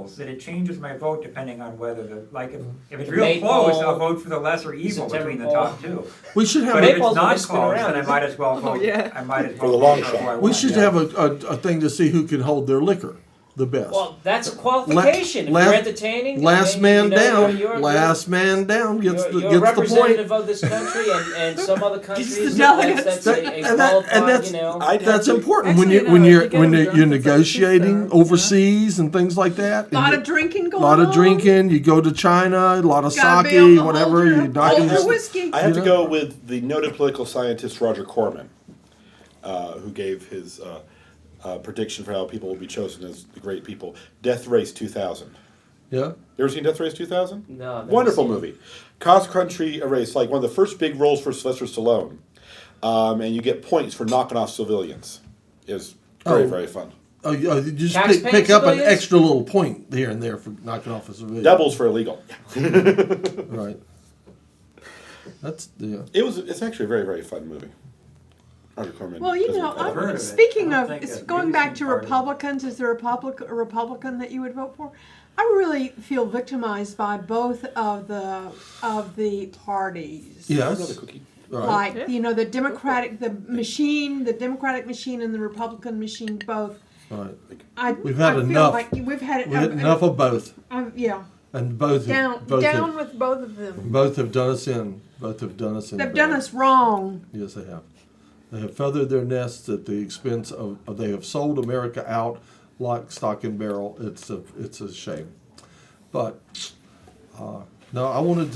polls that it changes my vote depending on whether if it's real close, I'll vote for the lesser evil between the top two. We should have. But if it's Maypole's not been spinning close, around, then I isn't might as well vote. yeah. I might as well For the long vote shot. who I We want. should have a thing to see who can hold their liquor the best. Well, that's a qualification. If you're entertaining, Last I man mean, down. you're Last man down gets you're the a point. representative of this country and some other countries. delegates. That's And that's I'd important Actually, when no, you're if you get them drunk, you're it's like negotiating pizza. overseas and things like that. A lot of drinking going A lot on. of drinking. You go to China, a lot of Gotta sake, be able to whatever. hold your- You knock hold in your this- whiskey. I have You to know? go with the noted political scientist Roger Corman, who gave his prediction for how people will be chosen as the great people. Death Race 2000. Yeah. You ever seen Death Race 2000? No, I've never Wonderful seen it. movie. Cross country race, like one of the first big roles for Sylvester Stallone. And you get points for knocking off civilians. It was very, Oh. very fun. Oh, you just Tax-paying pick up an civilians? extra little point here and there for knocking off a civilian. Doubles for illegal. Right. That's yeah. It's actually a very, very fun movie. Roger Corman. Well, you does know, a good job. heard of it. speaking I of, don't think it's I've going really back seen to part of it. Republicans, is there a Republican that you would vote for? I really feel victimized by both of the parties. Another Yes. cookie. Right. Like, you know, the Democratic machine, the Republican machine, both. Right. We've I had feel enough. like we've had We had enough of both, yeah, and both down both down have, with both of them. both have done us in. Both have done us in. They've bad. done us wrong. Yes, they have. They have feathered their nests at the expense of. They have sold America out like stock and barrel. It's a shame. But no, I wanted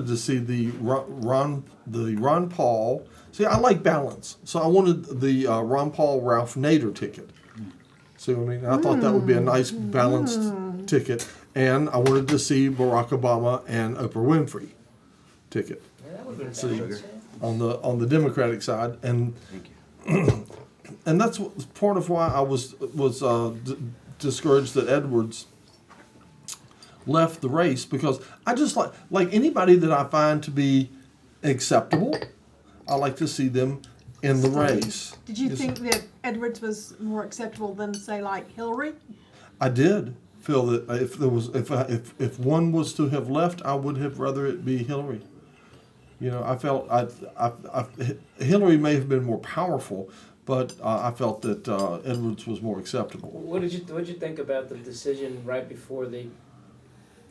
to see the Ron Paul. See, I like balance, so I wanted the Ron Paul Ralph Nader ticket. See what I mean? I thought that would be a nice balanced ticket, and I wanted to see Barack Obama and Oprah Winfrey ticket. Yeah, that would have been See, balanced, yeah. on the Democratic side, and and that's part of why I was discouraged that Edwards left the race, because I just like anybody that I find to be acceptable, I like to see them in the race. Did you think that Edwards was more acceptable than, say, like Hillary? I did feel that if one was to have left, I would have rather it be Hillary. You know, I felt Hillary may have been more powerful, but I felt that Edwards was more acceptable. What did you think about the decision right before the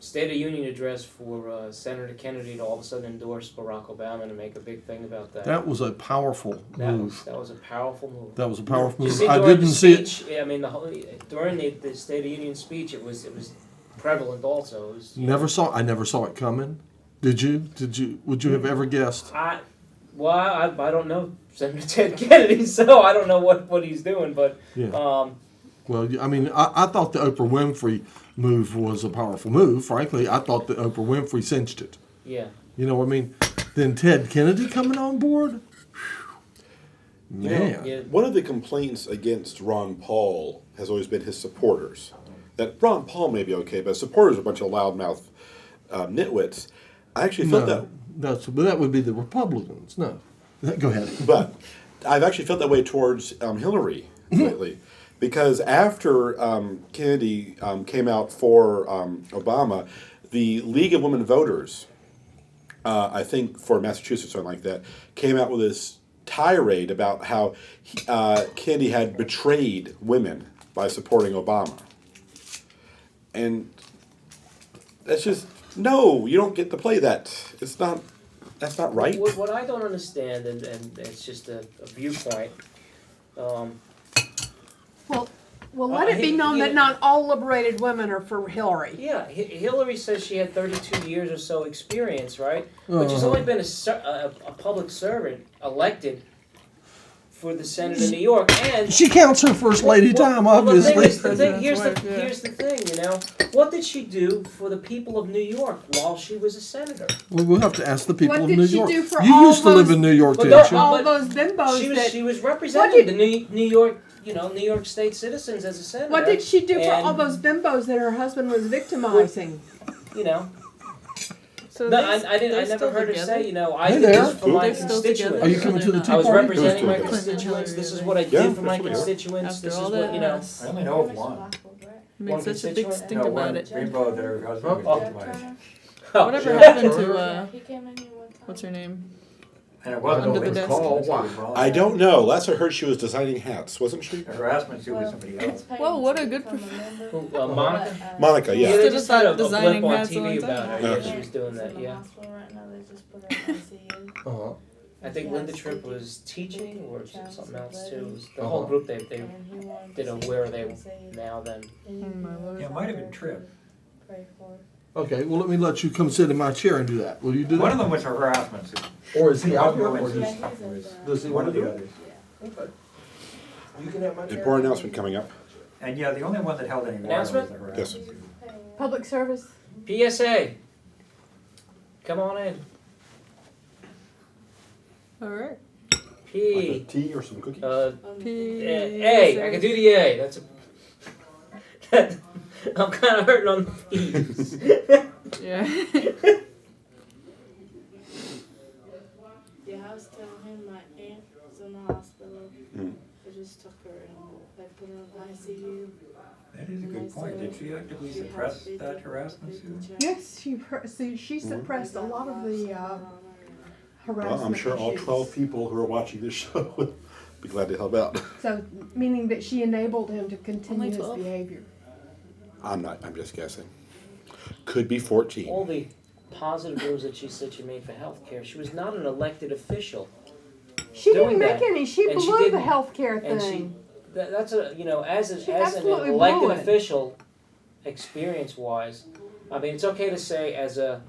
State of Union address for Senator Kennedy to all of a sudden endorse Barack Obama and make a big thing about that? That was a powerful move. That was a powerful move. That was a powerful You move. see, I during didn't the see it. speech, I mean, during the State of Union speech, it was prevalent also. It was, I never saw it coming. Did you? Would you have ever guessed? I don't know Senator Ted Kennedy, so I don't know what he's doing, but Yeah. Well, I mean, I thought the Oprah Winfrey move was a powerful move. Frankly, I thought that Oprah Winfrey cinched it. yeah. You know what I mean? Then Ted Kennedy coming on board? You know, Man. Yeah. one of the complaints against Ron Paul has always been his supporters. That Ron Paul may be okay, but supporters are a bunch of loudmouth nitwits. I actually felt that. But that would be the Republicans. No. Go ahead. But I've actually felt that way towards Hillary lately. Because after Kennedy came out for Obama, the League of Women Voters, I think for Massachusetts or something like that, came out with this tirade about how Kennedy had betrayed women by supporting Obama. And that's just, no, you don't get to play that. That's not right. What I don't understand, and it's just a viewpoint. Well, let it be known that not all liberated women are for Hillary. Yeah, Hillary says she had 32 years or so experience, right? But she's only been a public servant elected for the Senate of New York, and She counts her first lady time, obviously. Here's the thing, you know, what did she do for the people of New York while she was a senator? Well, we'll have to ask the people What of did New she York. do for You all used to live those- in New York, But didn't there you? All But those bimbos She was representing the New York, New York State citizens as a senator. What did she do for and, all those bimbos that her husband was victimizing? You know, So no, they- I they're never still heard her together? say, you know, I Hey did there. this for my They're still constituents. together. Are you coming to the Tea I was Party? representing my Clinton, constituents. This is what I Yeah, did for my that's what we are. constituents. After This is all what, you know. this. I only know of one. Made One such a big constituent? stink No, about one it. rainbow that her husband was victimized. Oh, Whatever sure. happened to He came in here one time. what's her name? And it wasn't Under the only desk. call. I don't know. Last I heard, she was designing hats, wasn't she? The harassment suit was somebody else. Well, what a good Who, Monica? Monica, Yeah, yeah. they Stood just at had that a blip designing on hats a TV long about time. her. Yeah. Yeah, she was doing that. In the Yeah. hospital right now, they just put her in ICU. Uh-huh. I think Yes, Linda they Tripp did. was teaching or Child something else too. It support. was the whole group they And he wanted did to a see where are if they could say, now then. "And you Oh, my can Lord. Yeah, it might have been Tripp. pray for it." Okay, well, let me let you come sit in my chair and do that. Will you do One of that? them was a harassment suit. Or is he out here, or Yeah, just, Yeah, he's in the. Does he One want of to the do it? others. okay. You can have my chair. Important announcement coming up. And yeah, the only one that held any water was the Announcement? harassment Yes. suit. Public service. PSA. Come on in. Alright. Like a P. tea or some cookies? A. I can do the A. That's a. I'm kind of hurting on the P's. Yeah. Yeah, I was telling him my aunt was in the hospital. Mm. They just took her and they put her in ICU. That is a good point. Did she actively suppress that harassment suit? Yes, she suppressed a lot of the harassment Well, I'm sure all issues. 12 people who are watching this show would be glad to help out. So, meaning that she enabled him to continue Only his 12? behavior. I'm just guessing. Could be 14. All the positive moves that she said she made for healthcare. She was not an elected official. She Doing didn't make that. any. She And she blew the didn't. healthcare And thing. that's a, you know, as She an absolutely elected blew it. official, experience-wise, I mean, it's okay to say as a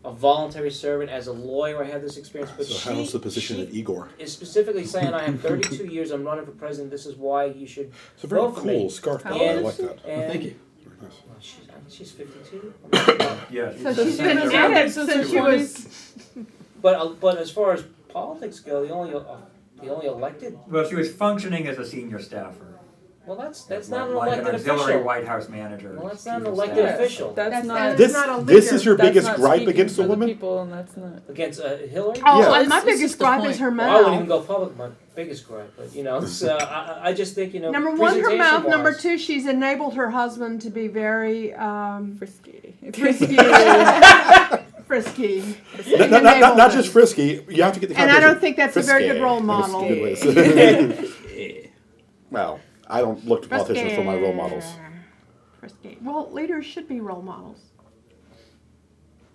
voluntary servant, as a lawyer, I have this experience, but So how's the position of Igor? is specifically saying, I have 32 years, I'm running for president, this is why you should It's a very vote for me. cool scarf. How though. I old like is she? that. And Thank you. Very nice. well, she's 52. Yeah. So So she's she's been been at at it it since since her she was. But as far as politics go, the only elected, Well, she was functioning as a senior staffer. well, that's not an Like elected an auxiliary official. White House manager. Well, that's not an chief of elected staff. official. That's not. This, not a this leader. is your That's biggest not gripe speaking against for the the woman? people, and that's not. Against Hillary? Oh, Yeah. and my It's biggest just the gripe point. is her Well, I wouldn't even mouth. go public, my biggest gripe, but you know, it's, I just think, you know, Number one, her mouth. Number presentation-wise- two, she's enabled her husband to be very Frisky. frisky. Frisky. Not just frisky. You have to get the And I context don't of think that's a very frisky. good role That's a model. good way to say it. Well, I don't look to politicians for my role models. Frisky. Well, leaders should be role models.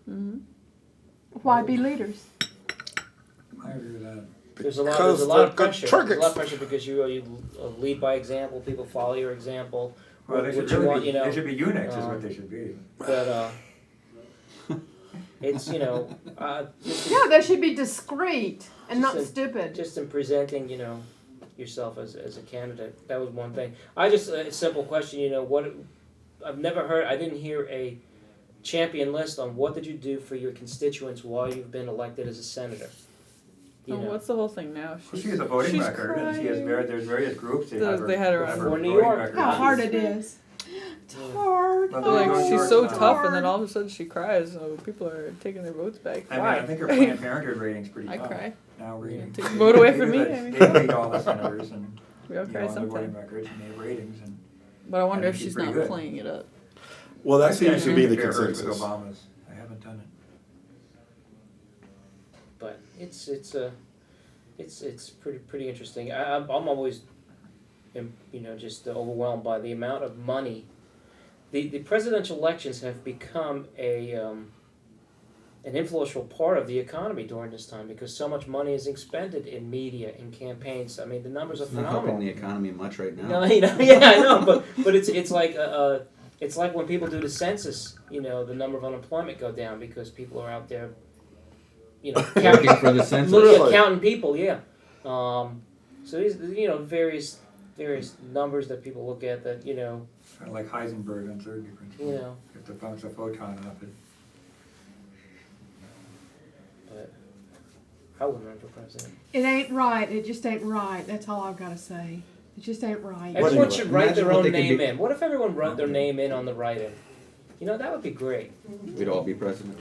Mhm. Why be leaders? I agree with that. There's a lot Because of they're good pressure. There's a lot targets. of pressure because you lead by example, people follow your example. Well, they What should you really want, be, you know, they should be eunuchs is what they should be. But it's, you know, just, Yeah, they should be discreet and not Just stupid. just in presenting, you know, yourself as a candidate. That was one thing. I just, a simple question, you know, what, I've never heard, I didn't hear a champion list on what did you do for your constituents while you've been elected as a senator. You Oh, know. what's the whole thing now? Well, she has a voting she's record, and she has crying. there's various groups that They had her have on. her For New voting York. record. How hard it is. It's hard. Well, Like New she's York so Times. tough, and then all of a sudden she cries. So people are taking their votes back. I mean, Why? I think her Planned Parenthood rating's pretty I high. cry. Now rating. Take the vote away from me, They I mean. lead all the senators and We all you know, cry on the voting sometime. records and they have ratings and. But I wonder I if think she's she's pretty not good. playing it up. Well, that Actually, I seems to should be the compare hers with consensus. Obama's. I haven't done it. But it's pretty interesting. I'm always, you know, just overwhelmed by the amount of money. The presidential elections have become an influential part of the economy during this time because so much money is expended in media and campaigns. I mean, the numbers are It's not helping phenomenal. the economy much right now. No, you know, yeah, I know, but it's like it's like when people do the census. You know, the number of unemployment go down because people are out there. You know, Working for the census. literally Really? counting people, yeah. So these, you know, various numbers that people look at that, you know, Kind of like Heisenberg uncertainty principle. you know. If to bounce a photon off it. But I wouldn't run for president. It ain't right. It just ain't right. That's all I've got to say. It just ain't right. What Everyone do you- should write imagine their what own they could name do. in. What if everyone wrote their name in on the write-in? You know, that would be great. We'd all be president.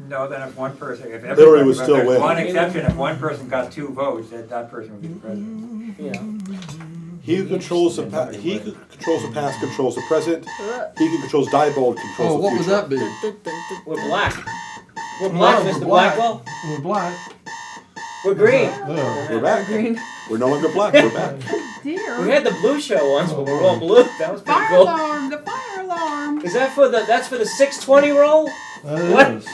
No, then if one person, if Hillary everybody, would but still there's win. one exception, if one person got 2 votes, that person would be the president. You know. He who controls the past controls the present. He who controls Diebold controls Oh, the what would future. that be? We're black. We're black, Mr. Blackwell. We're black. We're green. Yeah. We're back. Green. We're no longer black. We're back. Dear. We had the blue show once, but we were all blue. That was pretty Fire cool. alarm, the fire alarm. Is that for the? That's for the 620 roll. That What? is.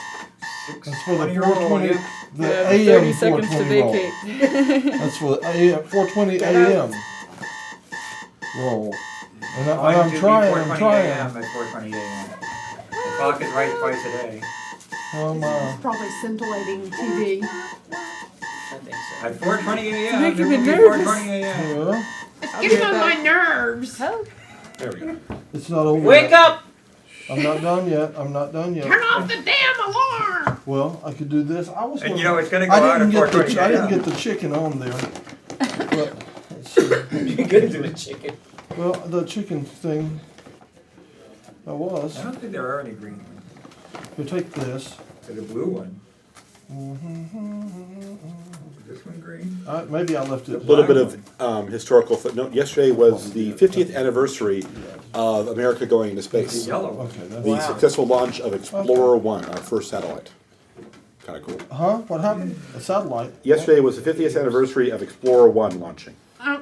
That's for the 20 roll, 420, yeah. the Yeah, AM 30 seconds to 420 roll. vacate. That's for the AM, 420 AM roll. And I'm trying. 4:20 a.m. at 4:20 a.m. The clock is right twice a day. Probably scintillating TV. I think so. At 4:20 a.m. making it me will be nervous. 4:20 a.m. Yeah, It's getting on my nerves. Hell, There we go. it's not over Wake yet. up! I'm not done yet. I'm not done yet. Turn off the damn alarm. Well, I could do this. I was. And gonna- you know it's going to go I out didn't at get the 4:20 I didn't a.m. get the chicken on there. But let's see. You're good to the chicken. Well, the chicken thing. I was. I don't think there are any green ones. You take this. There's a blue one. Is this one green? Maybe I left A it. little bit of historical footnote. Yesterday was the 50th anniversary of America going into The space. yellow one. Okay. That's, The successful launch of Explorer 1, our first satellite. Kind of cool. Huh? What happened? A satellite. Yesterday was the 50th anniversary of Explorer 1 launching.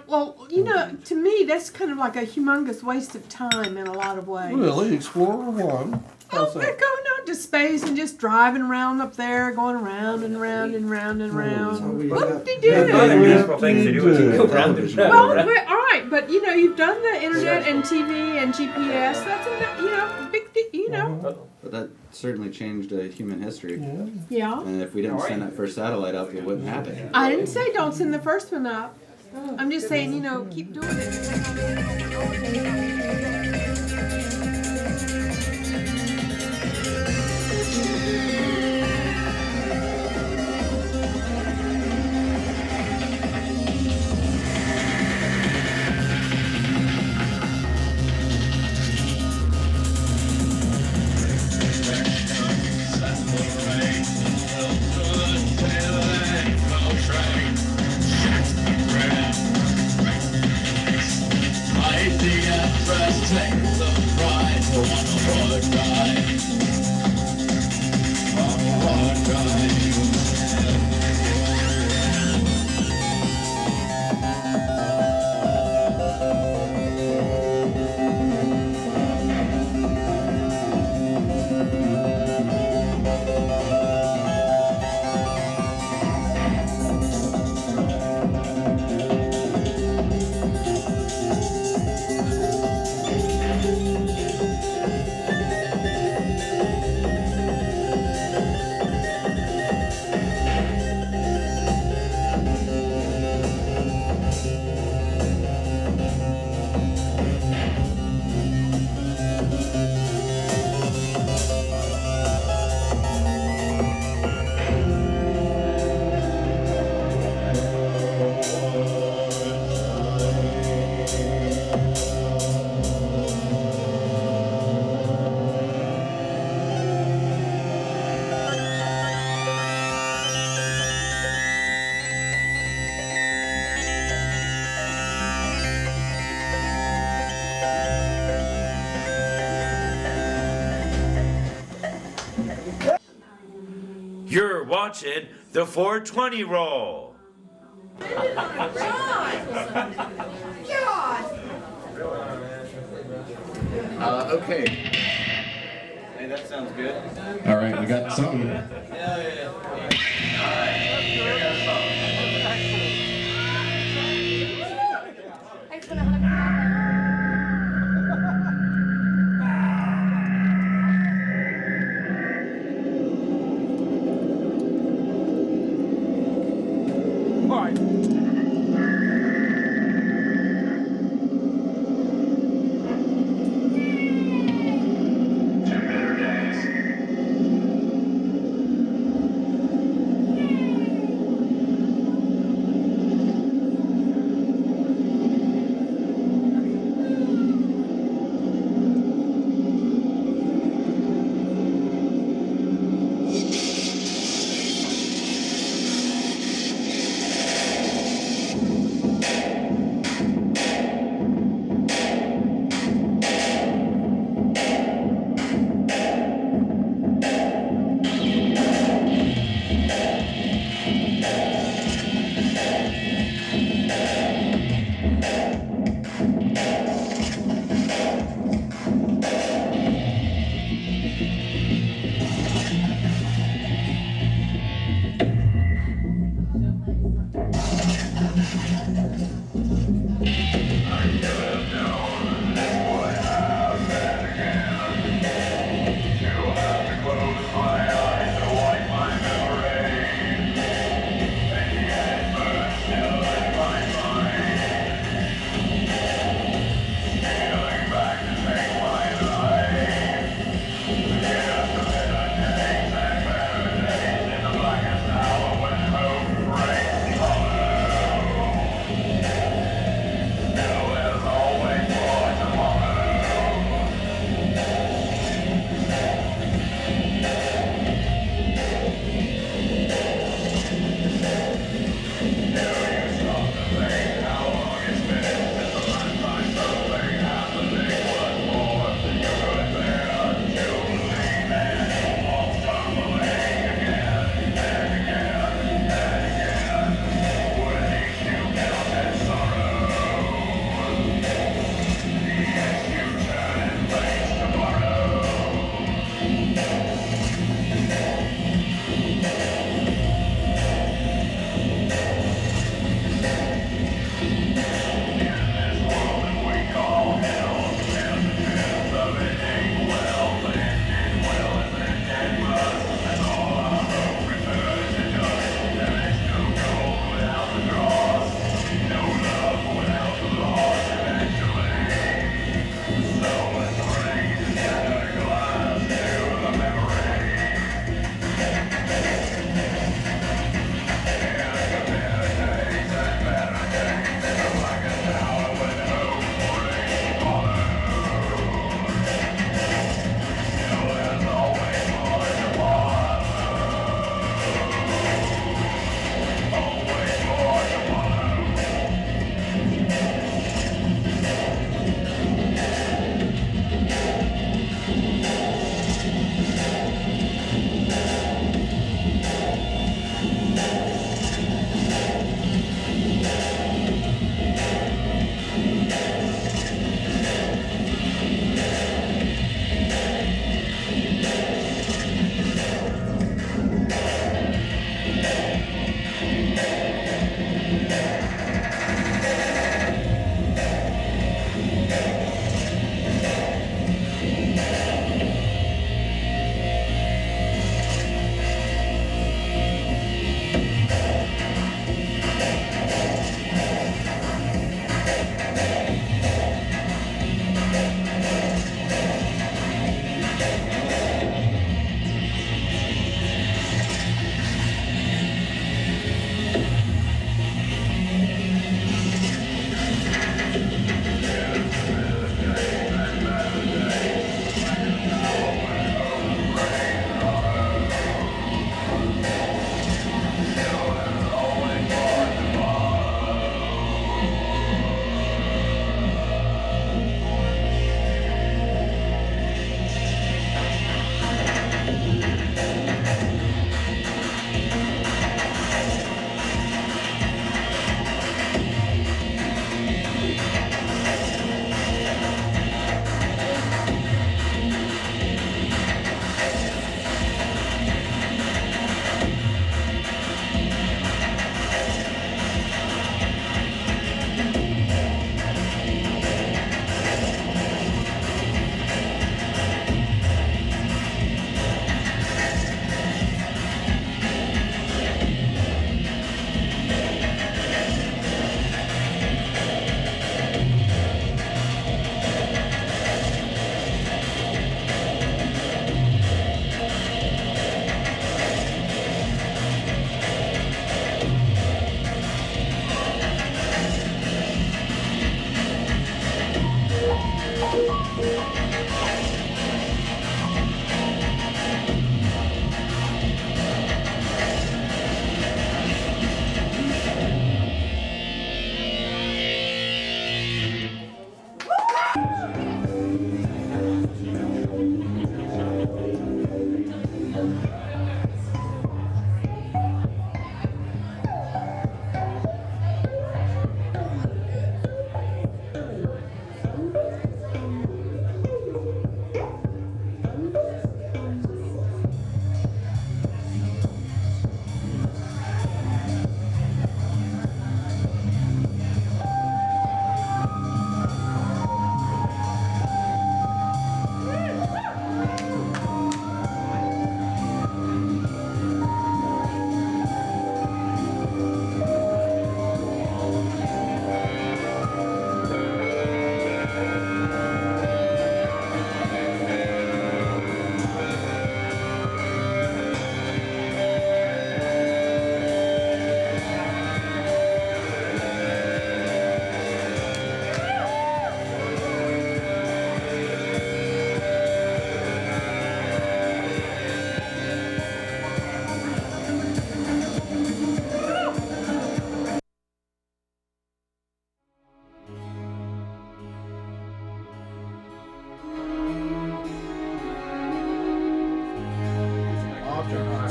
Well, you know, to me, that's kind of like a humongous waste of time in a lot of ways. Really? Explorer 1. Oh, How's we're that? going out to space and just driving around up there, going around and round and round and round. Whoop-de-doo. Other useful things to do is to Go round and round. Well, all right, but you know, you've done the internet and TV and GPS. That's enough, you know, you know. But that certainly changed human history. Yeah. And if we didn't send that first satellite up, it wouldn't happen. I didn't say don't send the first one up. I'm just saying, you know, keep doing it. You're watching the 420 roll. Okay. Hey, that sounds good. All right, we got something.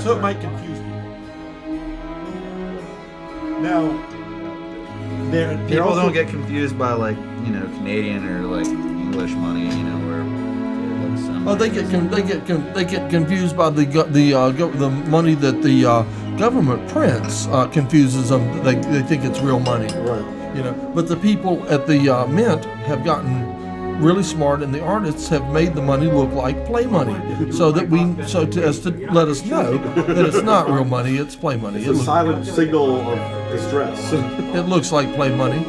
So it might confuse people. Now, they're People also, don't get confused by like Canadian or like English money, where it looks Oh, they get confused by the money that the government prints. Confuses them. They think it's real money. Right. But the people at the mint have gotten really smart, and the artists have made the money look like play money, so as to let us know that it's not real money, it's play money. It's a silent signal of distress. It looks like play money,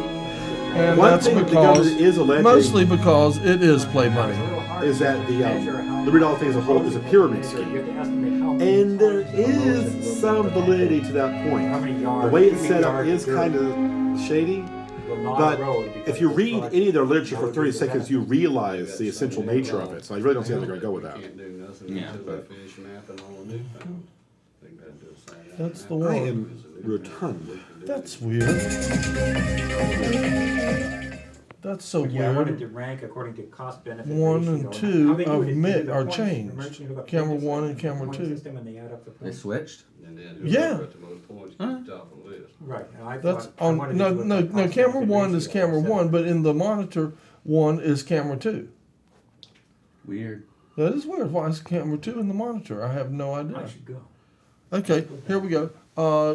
and One that's thing the because government is alleging mostly because it is play money. is that the $3 thing as a whole is a pyramid scheme. And there is some validity to that point. The way it's set up is kind of shady, but if you read any of their literature for 30 seconds, you realize the essential nature of it. So I really don't see how they're going to go with that. That's the I one. am rotund. That's weird. That's so Yeah, I wanted weird. to rank according to cost benefit. 1 and ratio. 2 How they do of it is they MIT do the are points. changed. Remember, you look up Camera points, 1 and camera point 2. system, and they add up the they points. switched. Yeah. Right. And I That's thought, I wanted to do it by cost camera benefit 1 is ratio. camera 1, but in the monitor 1 is camera 2. Weird. That is weird. Why is camera 2 in the monitor? I have no idea. I should go. Okay, here we go.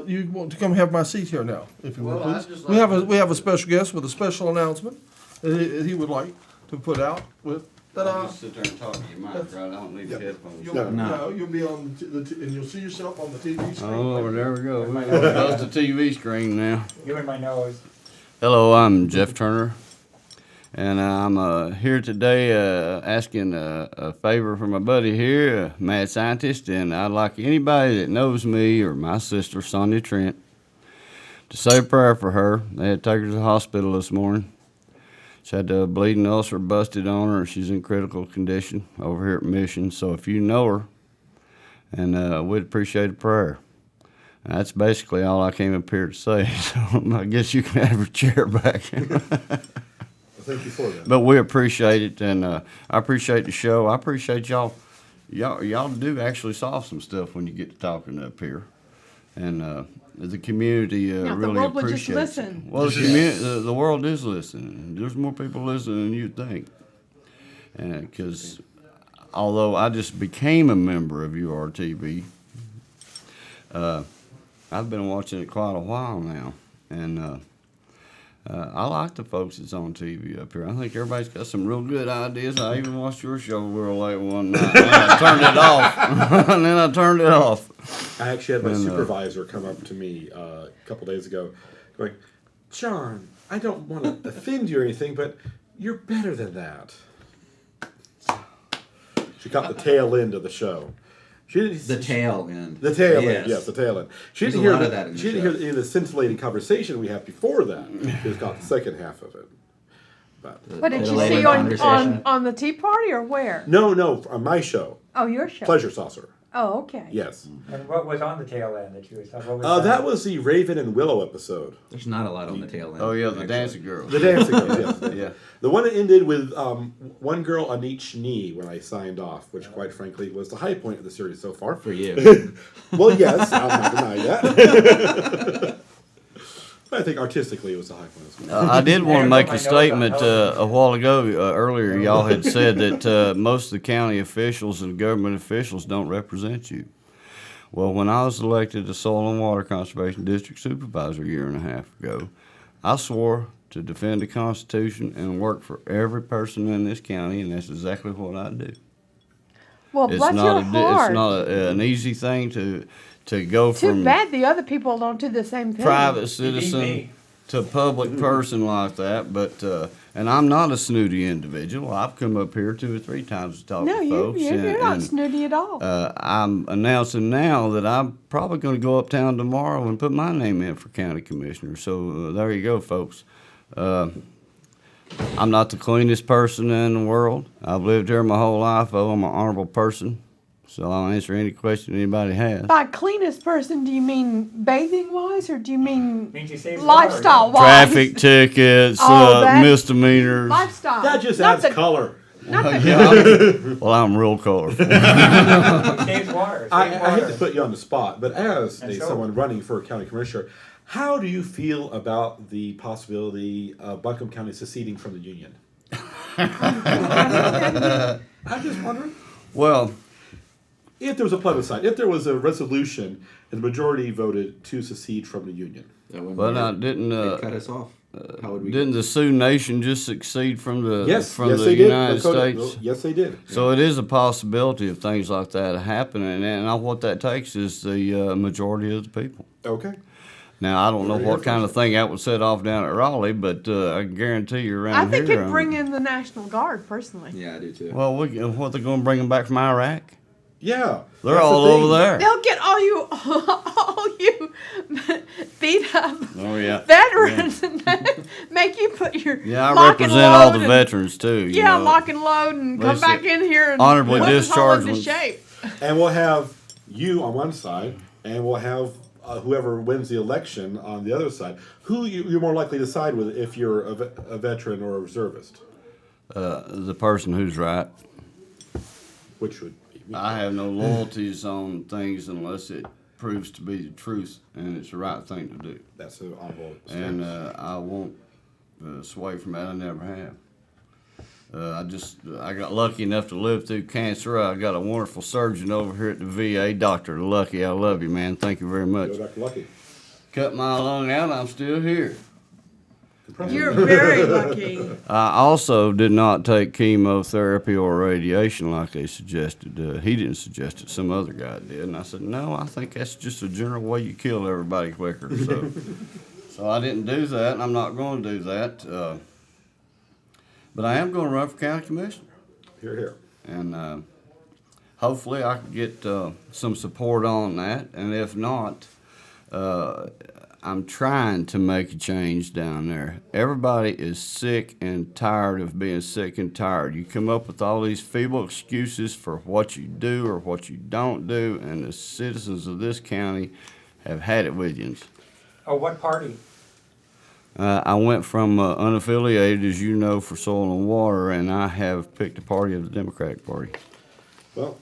You want to come have my seat here now, if you will, Well, I'd please. just We like have a special guest with a special announcement that he would like to put out with. Ta-da! Just sit there and talk to your mic, right? I don't need the headphones. No, you'll be on and you'll see yourself on the TV screen. Oh, there we go. That's the TV screen now. You and my nose. Hello, I'm Jeff Turner, and I'm here today asking a favor from my buddy here, a mad scientist, and I'd like anybody that knows me or my sister, Sonia Trent, to say a prayer for her. They had to take her to the hospital this morning. She had a bleeding ulcer busted on her, and she's in critical condition over here at Mission. So if you know her, and we'd appreciate a prayer. That's basically all I came up here to say. So I guess you can have your chair back. Thank you for that. But we appreciate it, and I appreciate the show. I appreciate y'all. Y'all do actually solve some stuff when you get to talking up here, and the community Now, really the world would just appreciates it. listen. Well, the world is listening. There's more people listening than you think, and because although I just became a member of URTV, I've been watching it quite a while now, and I like the folks that's on TV up here. I think everybody's got some real good ideas. I even watched your show real late one night. And I turned it off. And then I turned it off. I actually had my supervisor come up to me a couple days ago going, John, I don't want to offend you or anything, but you're better than that. She caught the tail end of the show. The tail end. The tail end, yes, the tail end. She There's didn't a hear lot of that in the she didn't show. hear any of the scintillating conversation we had before that. She just got the second half of it. But What did you later see conversation. on the Tea Party or where? no, on my show, Oh, your show. Pleasure Saucer. Oh, okay. Yes. And what was on the tail end that you was talking That was the Raven and Willow episode. There's not a lot on the tail end. Oh, yeah, the actually. dancing girl. The dancing girls, yes. Yeah. The one that ended with one girl on each knee when I signed off, which quite frankly was the high point of the series so far. For you. Well, yes, I'm not denying that. But I think artistically it was the high point as well. I did want to make a statement a while ago. Earlier, y'all had said that most of the county officials and government officials don't represent you. Well, when I was elected to Soil and Water Conservation District Supervisor a year and a half ago, I swore to defend the Constitution and work for every person in this county, and that's exactly what I do. Well, bless your heart. It's not an easy thing to go Too from bad the other people don't do the same thing. private citizen to public person like that, but and I'm not a snooty individual. I've come up here 2 or 3 times to talk No, to folks. you're not and, snooty at all. I'm announcing now that I'm probably going to go uptown tomorrow and put my name in for county commissioner. So there you go, folks. I'm not the cleanest person in the world. I've lived here my whole life. I'm an honorable person. So I'll answer any question anybody has. By cleanest person, do you mean bathing wise, or do you mean Means you save lifestyle wise? Traffic tickets, Oh, that- misdemeanors. Lifestyle. That just Not adds the- color. Not that Well, I'm real colorful. Saves water. I Saves hate to water. put you on the spot, but as And so- someone running for county commissioner, how do you feel about the possibility of Buncombe County seceding from the union? I'm just wondering. Well, If there was a plebiscite, if there was a resolution and the majority voted to secede from the union. well, now didn't cut us off. How would we? didn't the Sioux Nation just succeed from the Yes, from yes the they did. United Dakota- States? Yes, they did. So it is a possibility of things like that happening, and what that takes is the majority of the people. Okay. Now I don't know Very what kind of thing that would set off down at Raleigh, but I can guarantee you around I think here. it'd bring in the National Guard, personally. Yeah, I do too. Well, what they're going to bring them back from Iraq? Yeah. They're that's the all thing. over there. They'll get all you beat up Oh yeah. veterans and make you put your Yeah, I lock and represent all the load and- veterans too. you Yeah, know. lock and load and come Listen, back in here and honorably whip us all discharged into ones. shape. And we'll have you on one side, and we'll have whoever wins the election on the other side. Who you're more likely to side with if you're a veteran or a reservist? The person who's right. Which would be me. I have no loyalties on things unless it proves to be the truth and it's the right thing to do. That's an honorable And stance. I won't sway from that. I never have. I got lucky enough to live through cancer. I got a wonderful surgeon over here at the VA, Dr. Lucky. I love you, man. Thank you very much. Go Dr. Lucky. Cut my lung out, I'm still here. You're very lucky. I also did not take chemotherapy or radiation like they suggested. He didn't suggest it, some other guy did. And I said, no, I think that's just a general way you kill everybody quicker. So I didn't do that, and I'm not going to do that. But I am going to run for county commissioner. Here, here. And hopefully I can get some support on that. And if not, I'm trying to make a change down there. Everybody is sick and tired of being sick and tired. You come up with all these feeble excuses for what you do or what you don't do, and the citizens of this county have had it with you. Oh, what party? I went from unaffiliated, as you know, for soil and water, and I have picked a party of the Democratic Party. Well,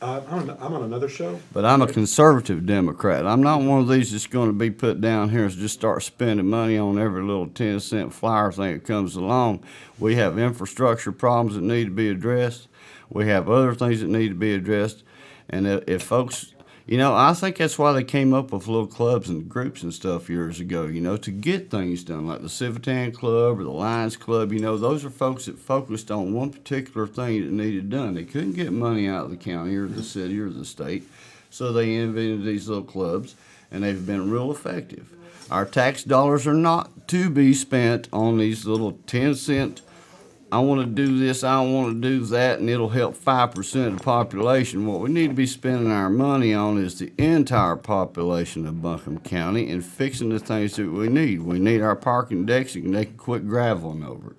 I'm on another show. But I'm a conservative Democrat. I'm not one of these that's going to be put down here and just start spending money on every little 10-cent flyer thing that comes along. We have infrastructure problems that need to be addressed. We have other things that need to be addressed. And if folks, you know, I think that's why they came up with little clubs and groups and stuff years ago, you know, to get things done, like the Civitan Club or the Lions Club. You know, those are folks that focused on one particular thing that needed done. They couldn't get money out of the county or the city or the state, so they invented these little clubs, and they've been real effective. Our tax dollars are not to be spent on these little 10-cent, I want to do this, I want to do that, and it'll help 5% of the population. What we need to be spending our money on is the entire population of Buncombe County and fixing the things that we need. We need our parking decks, and they can quit graveling over it.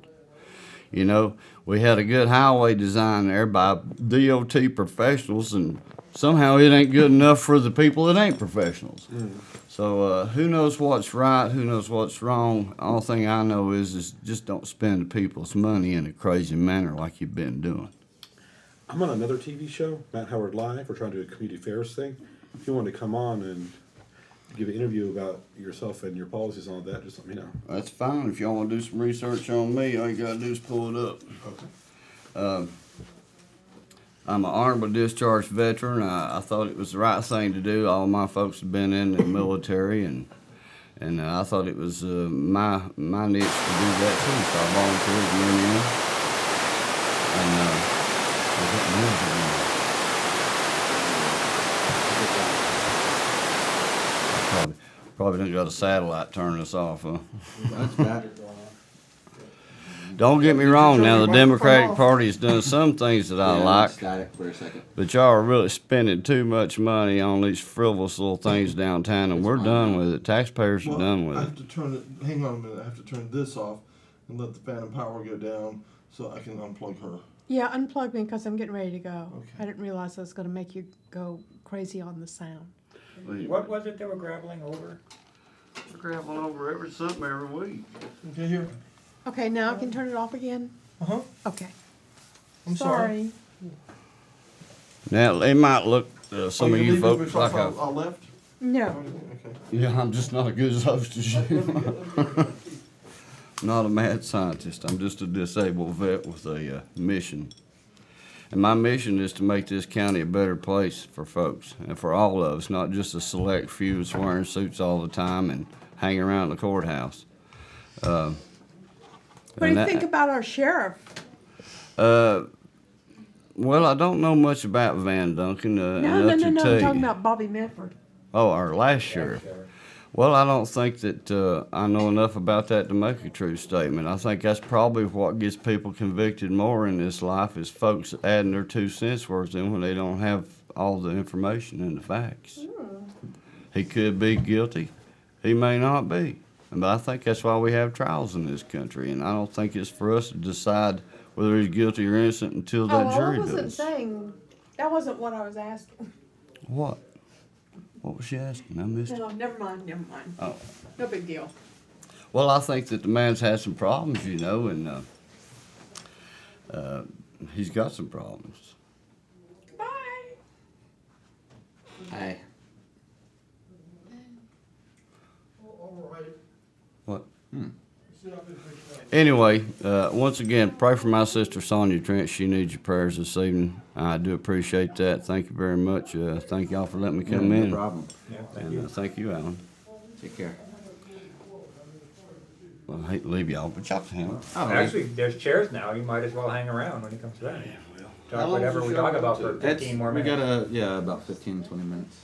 You know, we had a good highway design there by DOT professionals, and somehow it ain't good enough for the people that ain't professionals. So who knows what's right, who knows what's wrong. All thing I know is just don't spend people's money in a crazy manner like you've been doing. I'm on another TV show, Matt Howard Live. We're trying to do a community affairs thing. If you want to come on and give an interview about yourself and your policies and all that, just let me know. That's fine. If y'all want to do some research on me, all you got to do is pull it up. Okay. I'm an honorable discharged veteran. I thought it was the right thing to do. All my folks have been in the military, and I thought it was my niche to do that too. So I volunteered to get in. And probably done got a satellite turning us off, huh? That's bad. Don't get me wrong now, the Democratic Party has done some things that I like, Static for a second. but y'all are really spending too much money on these frivolous little things downtown, and we're done with it. Taxpayers are done with I it. have to turn it, hang on a minute, I have to turn this off and let the fan and power go down so I can unplug her. Yeah, unplug me because I'm getting ready to go. Okay. I didn't realize I was going to make you go crazy on the sound. What was it they were graveling over? We're graveling over something every week. Okay, here. Okay, now I can turn it off again? Uh-huh. Okay. I'm sorry. Sorry. Now, it might look, some of you leaving folks because like I left? No. Okay. yeah, I'm just not as good as host as you. Not a mad scientist. I'm just a disabled vet with a mission. And my mission is to make this county a better place for folks and for all of us, not just a select few that's wearing suits all the time and hanging around the courthouse. What do you think about our sheriff? Well, I don't know much about Van Duncan. No, enough to I'm tell talking you. about Bobby Medford. Oh, our last sheriff. Well, I don't think that I know enough about that to make a true statement. I think that's probably what gets people convicted more in this life is folks adding their 2 cents worth in when they don't have all the information and the facts. He could be guilty. He may not be. But I think that's why we have trials in this country. And I don't think it's for us to decide whether he's guilty or innocent until that jury I wasn't does. saying, that wasn't what I was asking. What? What was she asking? I missed it. No, never mind. Oh. No big deal. Well, I think that the man's had some problems, you know, and he's got some problems. Bye. Hi. What? Anyway, once again, pray for my sister Sonia Trent. She needs your prayers this evening. I do appreciate that. Thank you very much. Thank y'all for letting me come in. No problem. Yeah, thank And you. thank you, Alan. Take care. Well, I hate to leave y'all, but y'all can handle it. Oh, Actually, there's chairs now. You might as well hang around when it comes to that. How Talk long's whatever the we show talk go about to? for 15 more minutes. We got about 15, 20 minutes.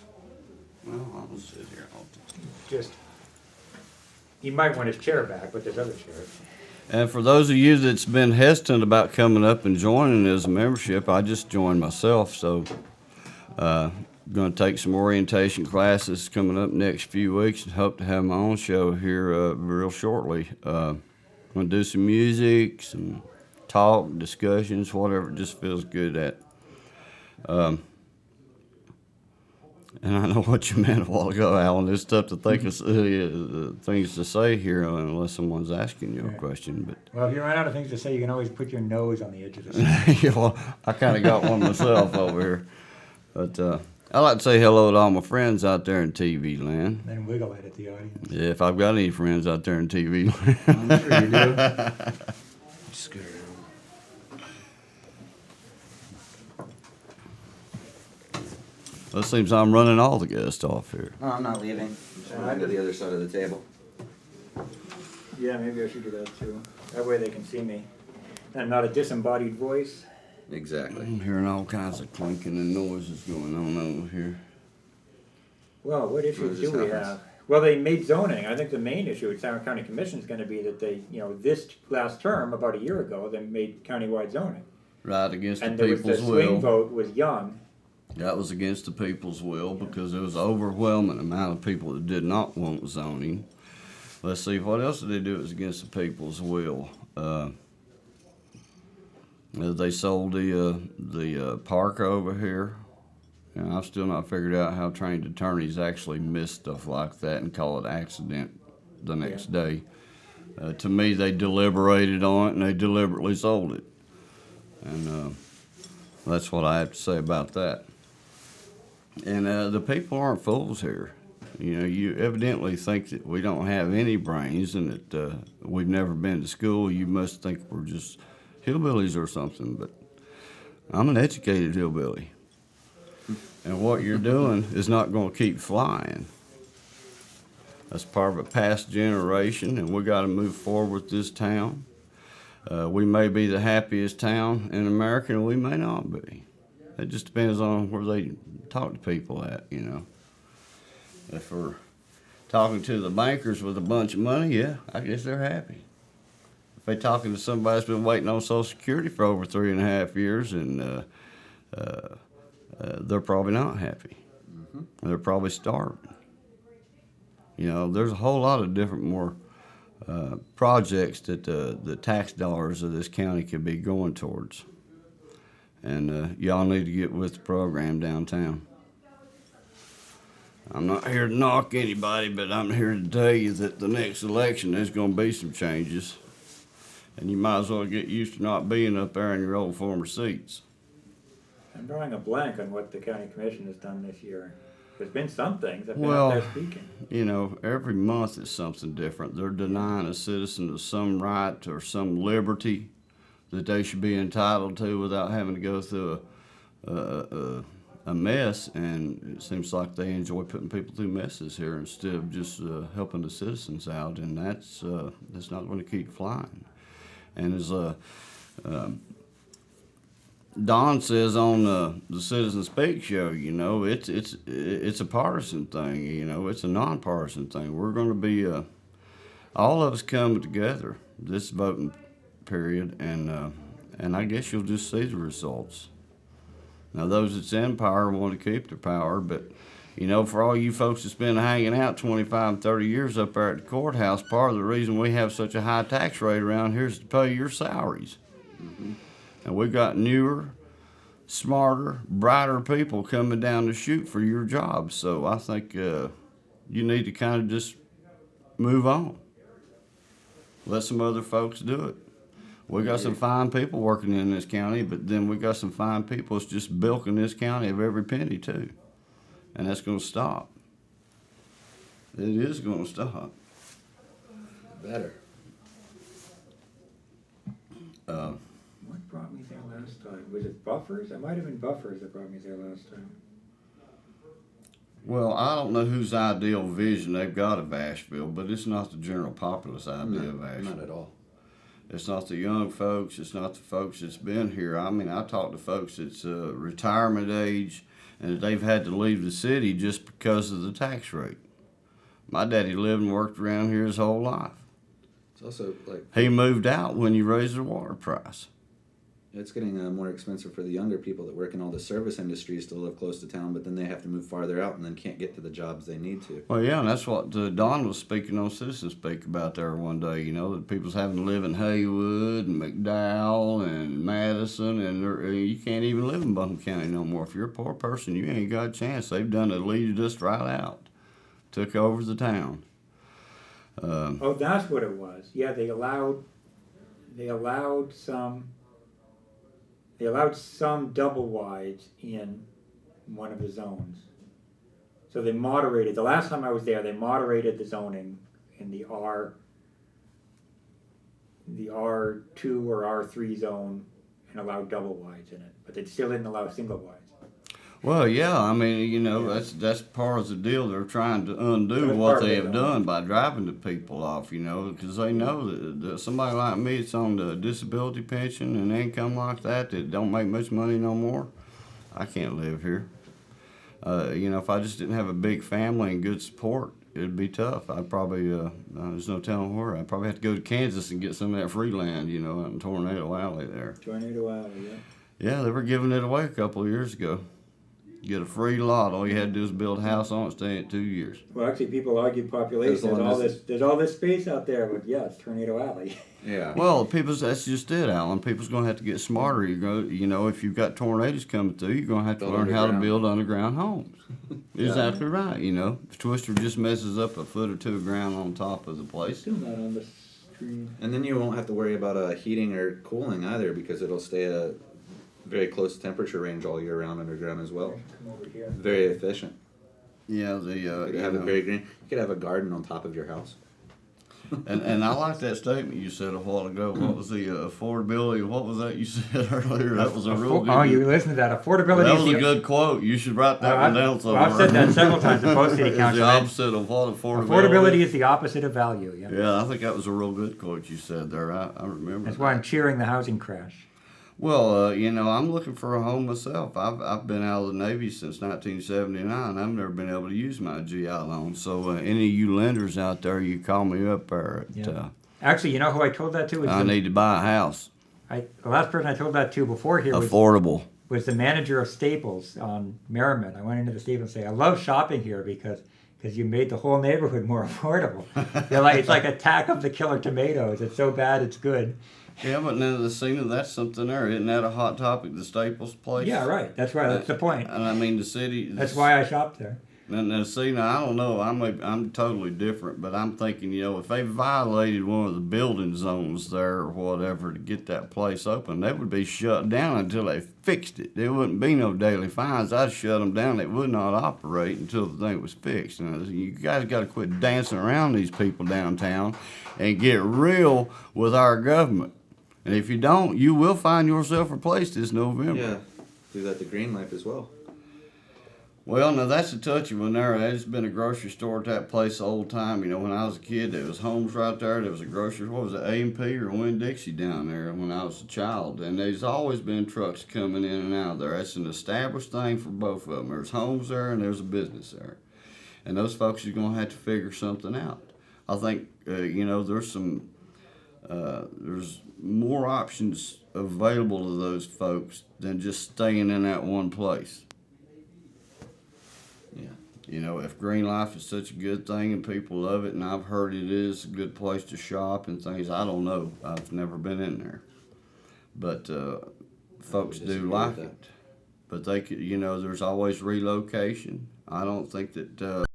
Well, I'll sit here all the time. Just, he might want his chair back, but there's other chairs. And for those of you that's been hesitant about coming up and joining as a membership, I just joined myself, so going to take some orientation classes coming up next few weeks and hope to have my own show here real shortly. Going to do some music, some talk, discussions, whatever it just feels good at. And I know what you meant a while ago, Alan. It's tough to think of things to say here unless someone's asking you a question. But Well, if you run out of things to say, you can always put your nose on the edge of the seat. yeah, well, I kind of got one myself over here. But I'd like to say hello to all my friends out there in TV land. Then wiggle it at the audience. Yeah, if I've got any friends out there in TV land. I'm sure you do. Scooter. Well, it seems I'm running all the guests off here. No, I'm not leaving. I'm just going to the other side of the table. Yeah, maybe I should do that too. That way they can see me. And not a disembodied voice. Exactly. I'm hearing all kinds of clinking and noises going on over here. Well, what issues do just we happens. have? Well, they made zoning. I think the main issue at Sauer County Commission is going to be that they, this last term, about a year ago, they made countywide zoning. Right against And the there was the people's swing will. vote was young. That was against the people's will because there was an overwhelming amount of people that did not want zoning. Let's see, what else did they do? It was against the people's will. They sold the park over here. And I've still not figured out how trained attorneys actually miss stuff like that and call it accident the next day. To me, they deliberated on it and they deliberately sold it. And that's what I have to say about that. And the people aren't fools here. You evidently think that we don't have any brains and that we've never been to school. You must think we're just hillbillies or something, but I'm an educated hillbilly. And what you're doing is not going to keep flying. That's part of a past generation, and we got to move forward with this town. We may be the happiest town in America, and we may not be. It just depends on where they talk to people at, If we're talking to the bankers with a bunch of money, yeah, I guess they're happy. If they're talking to somebody that's been waiting on Social Security for over 3.5 years, and they're probably not happy. Mm-hmm. They're probably starving. There's a whole lot of different more projects that the tax dollars of this county could be going towards. And y'all need to get with the program downtown. I'm not here to knock anybody, but I'm here to tell you that the next election there's going to be some changes. And you might as well get used to not being up there in your old former seats. I'm drawing a blank on what the county commission has done this year. There's been some things I've been Well, up there speaking. you know, every month is something different. They're denying a citizen of some right or some liberty that they should be entitled to without having to go through a mess. And it seems like they enjoy putting people through messes here instead of just helping the citizens out. And that's not going to keep flying. And as Don says on the Citizen Speak show, you know, it's a partisan thing. You know, it's a nonpartisan thing. We're going to be all of us coming together this voting period, and I guess you'll just see the results. Now, those that's in power want to keep their power, but you know, for all you folks that's been hanging out 25 and 30 years up there at the courthouse, part of the reason we have such a high tax rate around here is to pay your salaries. Mm-hmm. And we got newer, smarter, brighter people coming down to shoot for your jobs. So I think you need to kind of just move on. Let some other folks do it. We got some fine people working in this county, but then we got some fine people that's just bilking this county of every penny too. And that's going to stop. It is going to stop. Better. What brought me there last time? Was it Buffers? It might have been Buffers that brought me there last time. Well, I don't know whose ideal vision they've got of Asheville, but it's not the general populace idea of Asheville. Not at all. It's not the young folks. It's not the folks that's been here. I mean, I talk to folks that's retirement age, and they've had to leave the city just because of the tax rate. My daddy lived and worked around here his whole life. It's also like He moved out when you raised the water price. it's getting more expensive for the younger people that work in all the service industries to live close to town, but then they have to move farther out and then can't get to the jobs they need to. Well, yeah, and that's what Don was speaking on Citizen Speak about there one day. You know, that people's having to live in Haywood and McDowell and Madison, and you can't even live in Buncombe County no more. If you're a poor person, you ain't got a chance. They've done it, leaded us right out, took over the town. Oh, that's what it was. Yeah, they allowed some double wides in one of the zones. So they moderated, the last time I was there, they moderated the zoning in the R2 or R3 zone and allowed double wides in it, but they still didn't allow single wides. Well, yeah, I mean, you know, that's part of the deal. They're trying to undo That's what part of they it, have though. done by driving the people off, you know, because they know that somebody like me that's on the disability pension and income like that don't make much money no more, I can't live here. You know, if I just didn't have a big family and good support, it'd be tough. I'd probably, there's no telling where. I'd probably have to go to Kansas and get some of that free land, you know, out in Tornado Alley there. Tornado Alley, yeah. Yeah, they were giving it away a couple of years ago. Get a free lot. All you had to do is build a house on it, stay in 2 years. Well, actually, people argue population. There's all this space out there, but yeah, it's Tornado Alley. Yeah. Well, that's just it, Alan. People's going to have to get smarter. You know, if you've got tornadoes coming through, you're going to have to learn how to build underground homes. Exactly right. You know, if Twister just messes up a foot or two of ground on top of the place. Still not on the screen. And then you won't have to worry about heating or cooling either, because it'll stay at a very close temperature range all year round underground as well. Come over here. Very efficient. Yeah, You could have it very green. You could have a garden on top of your house. And I like that statement you said a while ago. What was the affordability? What was that you said earlier? That was a real good. Oh, you listened to that. Affordability That is was the a good quote. You should write that one down somewhere. I've said that several times in both city It's council. the opposite of what affordability. Affordability is the opposite of value. Yeah. Yeah, I think that was a real good quote you said there. I remember. That's why I'm cheering the housing crash. Well, you know, I'm looking for a home myself. I've been out of the Navy since 1979. I've never been able to use my GI loan. So any of you lenders out there, you call me up there. Actually, you know who I told that to? I need to buy a house. The last person I told that to before here Affordable. was the manager of Staples on Merriman. I went into the Staples and say, I love shopping here because you made the whole neighborhood more affordable. It's like Attack of the Killer Tomatoes. It's so bad it's good. Yeah, but then the scene of that's something there. Isn't that a hot topic, the Staples place? Yeah, right. That's right. That's the point. And I mean, the city. That's why I shopped there. Now, see, now I don't know. I'm totally different, but I'm thinking, if they violated one of the building zones there or whatever to get that place open, they would be shut down until they fixed it. There wouldn't be no daily fines. I'd shut them down. They would not operate until the thing was fixed. And you guys got to quit dancing around these people downtown and get real with our government. And if you don't, you will find yourself replaced this November. Yeah, do that to Green Life as well. Well, now that's a touchy one there. There's been a grocery store at that place the old time. When I was a kid, there was Homes right there. There was a grocery, what was it, A&P or Winn-Dixie down there when I was a child. And there's always been trucks coming in and out there. That's an established thing for both of them. There's homes there and there's a business there. And those folks are going to have to figure something out. I think, there's more options available to those folks than just staying in that one place. If Green Life is such a good thing and people love it, and I've heard it is a good place to shop and things, I don't know. I've never been in there. But folks do like it. But they could, there's always relocation. I don't think that